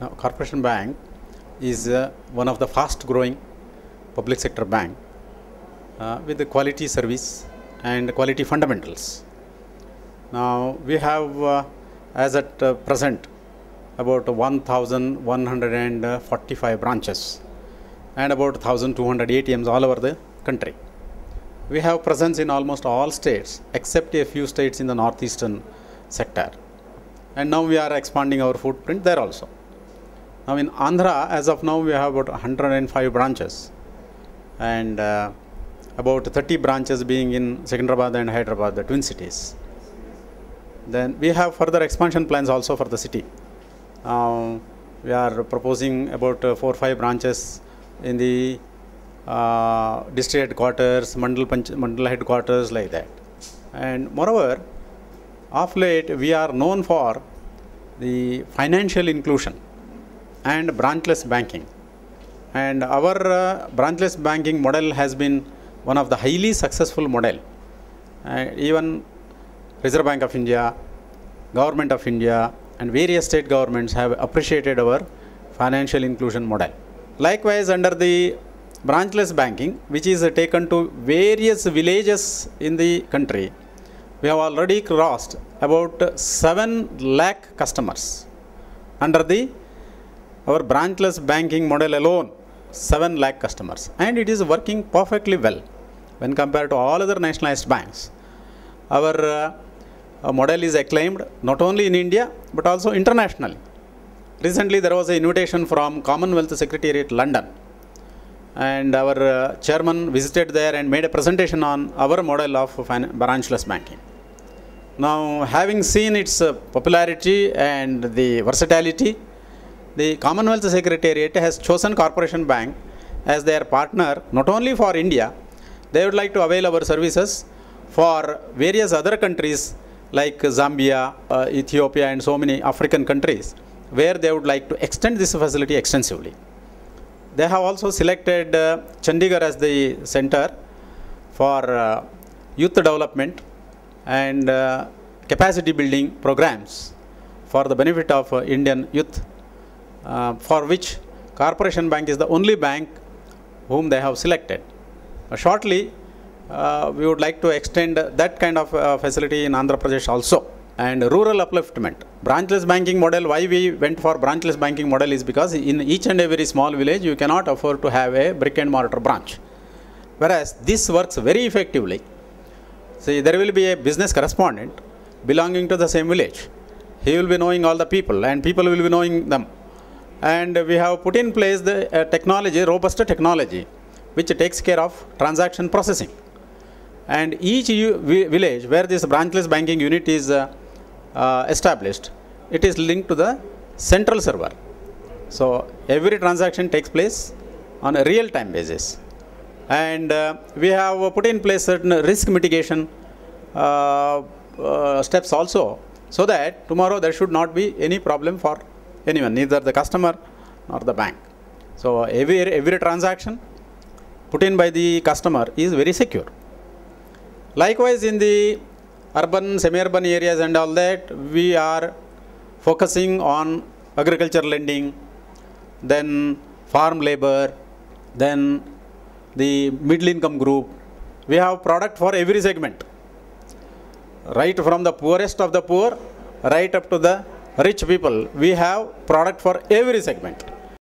Now, Corporation Bank is one of the fast growing public sector bank with the quality service and quality fundamentals. Now, we have as at present about 1,145 branches and about 1,200 ATMs all over the country. We have presence in almost all states except a few states in the northeastern sector, and now we are expanding our footprint there also. Now in Andhra, as of now, we have about 105 branches and about 30 branches being in Secunderabad and Hyderabad, the twin cities. Then we have further expansion plans also for the city. We are proposing about 4 or 5 branches in the district headquarters, mandal headquarters, like that. And moreover, of late we are known for the financial inclusion and branchless banking. And our branchless banking model has been one of the highly successful model. Even Reserve Bank of India, Government of India and various state governments have appreciated our financial inclusion model. Likewise, under the branchless banking, which is taken to various villages in the country, we have already crossed about 7 lakh customers. Under our branchless banking model alone, 7 lakh customers, and it is working perfectly well when compared to all other nationalized banks. Our model is acclaimed not only in India but also internationally. Recently there was an invitation from Commonwealth Secretariat, London, and our chairman visited there and made a presentation on our model of branchless banking. Now, having seen its popularity and the versatility, the Commonwealth Secretariat has chosen Corporation Bank as their partner not only for India. They would like to avail our services for various other countries like Zambia, Ethiopia and so many African countries, where they would like to extend this facility extensively. They have also selected Chandigarh as the center for youth development and capacity building programs for the benefit of Indian youth, for which Corporation Bank is the only bank whom they have selected. Shortly, we would like to extend that kind of facility in Andhra Pradesh also. And rural upliftment. Branchless banking model, why we went for branchless banking model is because in each and every small village you cannot afford to have a brick and mortar branch. Whereas this works very effectively. See, there will be a business correspondent belonging to the same village. He will be knowing all the people and people will be knowing them. And we have put in place the technology, robust technology, which takes care of transaction processing. And each village where this branchless banking unit is established, it is linked to the central server. So every transaction takes place on a real-time basis. And we have put in place certain risk mitigation steps also, so that tomorrow there should not be any problem for anyone, neither the customer nor the bank. So every transaction put in by the customer is very secure. Likewise, in the urban, semi-urban areas and all that, we are focusing on agriculture lending, then farm labor, then the middle income group. We have product for every segment, right from the poorest of the poor, right up to the rich people. We have product for every segment.